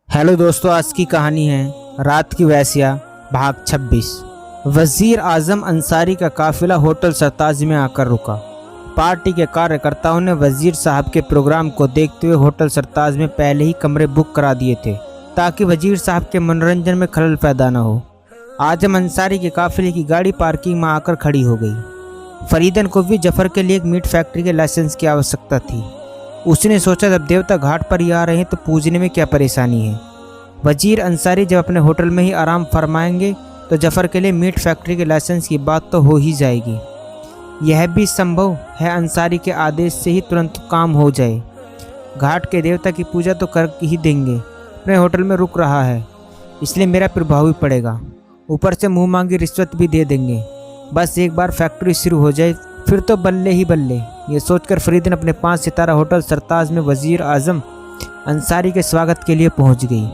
Hello दोस्तों, आज की कहानी है रात की वेश्या भाग 26। वजीर आजम अंसारी का काफिला होटल सरताज में आकर रुका। पार्टी के कार्यकर्ताओं ने वजीर साहब के प्रोग्राम को देखते हुए होटल सरताज में पहले ही कमरे बुक करा दिए थे ताकि वजीर साहब के मनोरंजन में खलल पैदा न हो। आजम अंसारी के काफिले की गाड़ी पार्किंग में आकर खड़ी हो गई। फरीदन को भी जफर के लिए एक मीट फैक्ट्री के लाइसेंस की आवश्यकता थी। उसने सोचा जब देवता घाट पर ही आ रहे हैं तो पूजने में क्या परेशानी है। वजीर अंसारी जब अपने होटल में ही आराम फरमाएंगे तो जफर के लिए मीट फैक्ट्री के लाइसेंस की बात तो हो ही जाएगी। यह भी संभव है अंसारी के आदेश से ही तुरंत काम हो जाए। घाट के देवता की पूजा तो कर ही देंगे, अपने होटल में रुक रहा है इसलिए मेरा प्रभाव भी पड़ेगा। ऊपर से मुँह मांगी रिश्वत भी दे देंगे। बस एक बार फैक्ट्री शुरू हो जाए फिर तो बल्ले ही बल्ले। ये सोचकर फरीदन अपने 5 सितारा होटल सरताज में वजीर आजम अंसारी के स्वागत के लिए पहुंच गई।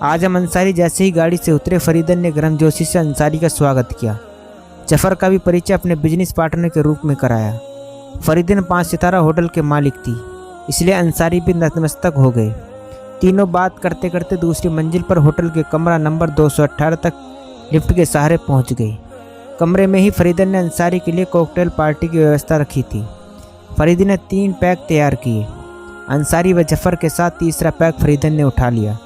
आजम अंसारी जैसे ही गाड़ी से उतरे, फरीदन ने गर्मजोशी से अंसारी का स्वागत किया। जफर का भी परिचय अपने बिजनेस पार्टनर के रूप में कराया। फरीदन 5 सितारा होटल के मालिक थी, इसलिए अंसारी भी नतमस्तक हो गए। तीनों बात करते करते दूसरी मंजिल पर होटल के कमरा नंबर 218 तक लिफ्ट के सहारे पहुँच गई। कमरे में ही फरीदन ने अंसारी के लिए कॉकटेल पार्टी की व्यवस्था रखी थी। फरीदन ने 3 पैक तैयार किए। अंसारी व जफर के साथ तीसरा पैक फरीदन ने उठा लिया।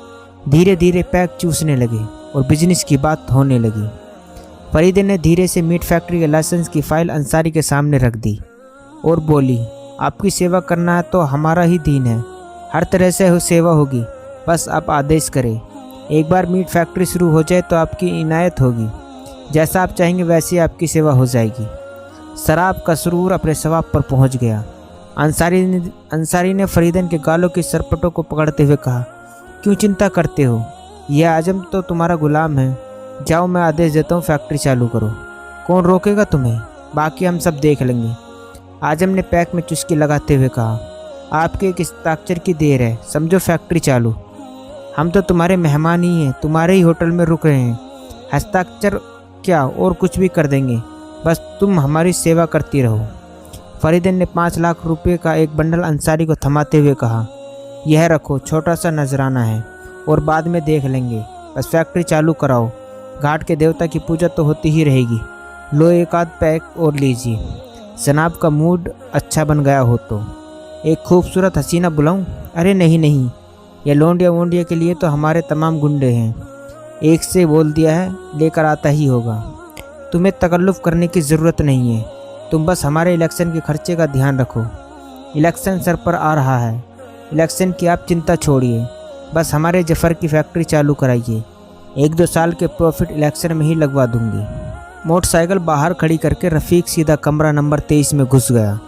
धीरे धीरे पैक चूसने लगे और बिजनेस की बात होने लगी। फरीदन ने धीरे से मीट फैक्ट्री के लाइसेंस की फाइल अंसारी के सामने रख दी और बोली, आपकी सेवा करना है तो हमारा ही दीन है, हर तरह से सेवा होगी, बस आप आदेश करें। एक बार मीट फैक्ट्री शुरू हो जाए तो आपकी इनायत होगी, जैसा आप चाहेंगे वैसी आपकी सेवा हो जाएगी। शराब का सुरूर अपने सवाब पर पहुंच गया। अंसारी ने फरीदन के गालों की सरपटों को पकड़ते हुए कहा, क्यों चिंता करते हो, यह आजम तो तुम्हारा गुलाम है। जाओ, मैं आदेश देता हूँ, फैक्ट्री चालू करो। कौन रोकेगा तुम्हें, बाकी हम सब देख लेंगे। आजम ने पैक में चुस्की लगाते हुए कहा, आपके एक हस्ताक्षर की देर है, समझो फैक्ट्री चालू। हम तो तुम्हारे मेहमान ही हैं, तुम्हारे ही होटल में रुक रहे हैं। हस्ताक्षर क्या और कुछ भी कर देंगे, बस तुम हमारी सेवा करती रहो। फरीदन ने 5 लाख रुपए का एक बंडल अंसारी को थमाते हुए कहा, यह रखो, छोटा सा नजराना है और बाद में देख लेंगे, बस फैक्ट्री चालू कराओ। घाट के देवता की पूजा तो होती ही रहेगी। लो, एक आध पैक और लीजिए। जनाब का मूड अच्छा बन गया हो तो एक खूबसूरत हसीना बुलाऊं? अरे नहीं नहीं, यह लोंडिया वोंडिया के लिए तो हमारे तमाम गुंडे हैं। एक से बोल दिया है, लेकर आता ही होगा। तुम्हें तकल्लुफ़ करने की ज़रूरत नहीं है, तुम बस हमारे इलेक्शन के खर्चे का ध्यान रखो। इलेक्शन सर पर आ रहा है, इलेक्शन की आप चिंता छोड़िए, बस हमारे जफर की फैक्ट्री चालू कराइए। 1-2 साल के प्रॉफिट इलेक्शन में ही लगवा दूंगी। मोटरसाइकिल बाहर खड़ी करके रफ़ीक सीधा कमरा नंबर 23 में घुस गया।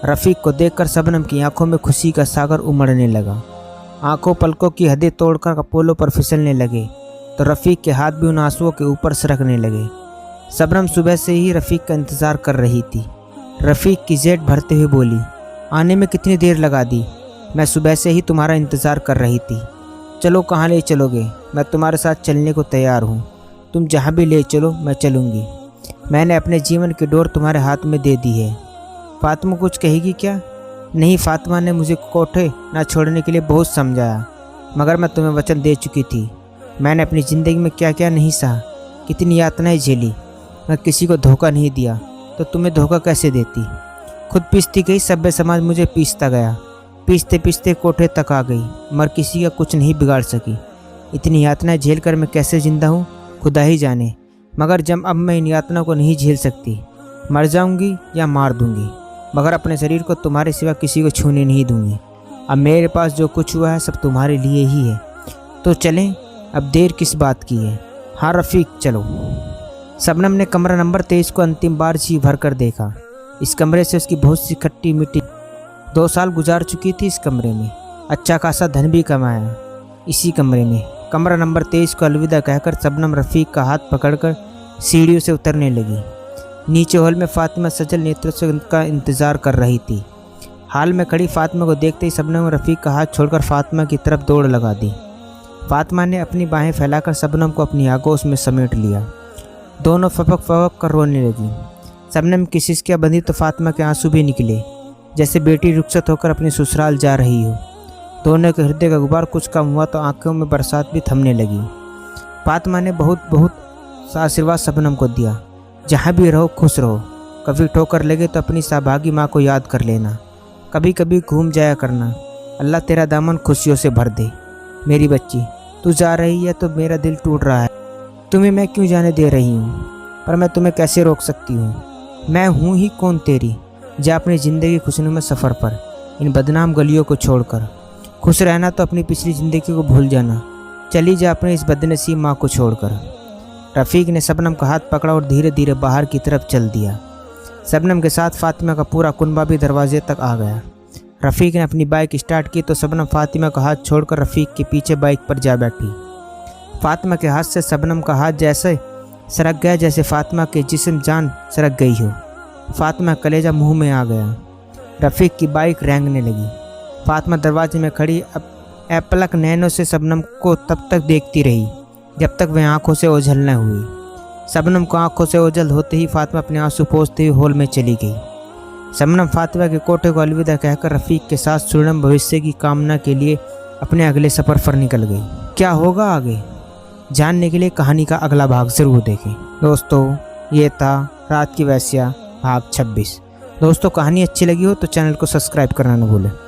रफ़ीक को देखकर शबनम की आंखों में खुशी का सागर उमड़ने लगा। आंखों पलकों की हदें तोड़कर अपोलो पर फिसलने लगे तो रफ़ीक के हाथ भी उन आंसुओं के ऊपर सरकने लगे। शबनम सुबह से ही रफ़ीक का इंतज़ार कर रही थी। रफ़ीक की जेट भरते हुए बोली, आने में कितनी देर लगा दी, मैं सुबह से ही तुम्हारा इंतज़ार कर रही थी। चलो, कहाँ ले चलोगे, मैं तुम्हारे साथ चलने को तैयार हूँ। तुम जहाँ भी ले चलो मैं चलूँगी। मैंने अपने जीवन की डोर तुम्हारे हाथ में दे दी है। फातिमा कुछ कहेगी क्या? नहीं, फातिमा ने मुझे कोठे ना छोड़ने के लिए बहुत समझाया, मगर मैं तुम्हें वचन दे चुकी थी। मैंने अपनी ज़िंदगी में क्या क्या नहीं सहा, कितनी यातनाएं झेली। मैं किसी को धोखा नहीं दिया तो तुम्हें धोखा कैसे देती। खुद पीसती गई, सभ्य समाज मुझे पीसता गया। पीसते पीसते कोठे तक आ गई, मगर किसी का कुछ नहीं बिगाड़ सकी। इतनी यातनाएं झेल कर मैं कैसे जिंदा हूँ खुदा ही जाने। मगर जब अब मैं इन यातनाओं को नहीं झेल सकती, मर जाऊँगी या मार दूँगी, मगर अपने शरीर को तुम्हारे सिवा किसी को छूने नहीं दूँगी। अब मेरे पास जो कुछ हुआ है सब तुम्हारे लिए ही है, तो चलें, अब देर किस बात की है। हाँ रफ़ीक, चलो। शबनम ने कमरा नंबर 23 को अंतिम बार जी भर कर देखा। इस कमरे से उसकी बहुत सी खट्टी मिट्टी 2 साल गुजार चुकी थी। इस कमरे में अच्छा खासा धन भी कमाया। इसी कमरे में कमरा नंबर 23 को अलविदा कहकर शबनम रफ़ीक का हाथ पकड़कर सीढ़ियों से उतरने लगी। नीचे हॉल में फातिमा सजल नेत्रों से उनका इंतज़ार कर रही थी। हाल में खड़ी फातिमा को देखते ही शबनम रफ़ीक का हाथ छोड़कर फातिमा की तरफ दौड़ लगा दी। फातिमा ने अपनी बाहें फैलाकर शबनम को अपनी आगोश में समेट लिया। दोनों फपक फपक कर रोने लगी। शबनम की सिसकियां बंधी तो फातिमा के आंसू भी निकले, जैसे बेटी रुखसत होकर अपनी ससुराल जा रही हो। दोनों के हृदय का गुबार कुछ कम हुआ तो आंखों में बरसात भी थमने लगी। फातिमा ने बहुत बहुत आशीर्वाद शबनम को दिया। जहाँ भी रहो खुश रहो, कभी ठोकर लगे तो अपनी सौभागी माँ को याद कर लेना, कभी कभी घूम जाया करना, अल्लाह तेरा दामन खुशियों से भर दे। मेरी बच्ची, तू जा रही है तो मेरा दिल टूट रहा है। तुम्हें मैं क्यों जाने दे रही हूँ, पर मैं तुम्हें कैसे रोक सकती हूँ। मैं हूँ ही कौन तेरी। जा अपनी ज़िंदगी खुशनुमा सफ़र पर, इन बदनाम गलियों को छोड़कर। खुश रहना तो अपनी पिछली ज़िंदगी को भूल जाना। चली जा अपने इस बदनसीब माँ को छोड़कर। रफ़ीक ने शबनम का हाथ पकड़ा और धीरे धीरे बाहर की तरफ चल दिया। शबनम के साथ फातिमा का पूरा कुनबा भी दरवाजे तक आ गया। रफ़ीक ने अपनी बाइक स्टार्ट की तो शबनम फातिमा का हाथ छोड़कर रफ़ीक के पीछे बाइक पर जा बैठी। फातिमा के हाथ से शबनम का हाथ जैसे सरक गया जैसे फातिमा के जिस्म जान सरक गई हो। फातिमा कलेजा मुंह में आ गया। रफ़ीक की बाइक रेंगने लगी। फातिमा दरवाजे में खड़ी अपलक नैनों से शबनम को तब तक देखती रही जब तक वह आंखों से ओझल न हुई। शबनम को आंखों से ओझल होते ही फातिमा अपने आंसू पोंछते हुए हॉल में चली गई। शबनम फातिमा के कोठे को अलविदा कहकर रफ़ीक के साथ सुनम भविष्य की कामना के लिए अपने अगले सफ़र पर निकल गई। क्या होगा आगे जानने के लिए कहानी का अगला भाग ज़रूर देखें। दोस्तों, ये था रात की वेश्या भाग 26। दोस्तों, कहानी अच्छी लगी हो तो चैनल को सब्सक्राइब करना न भूलें।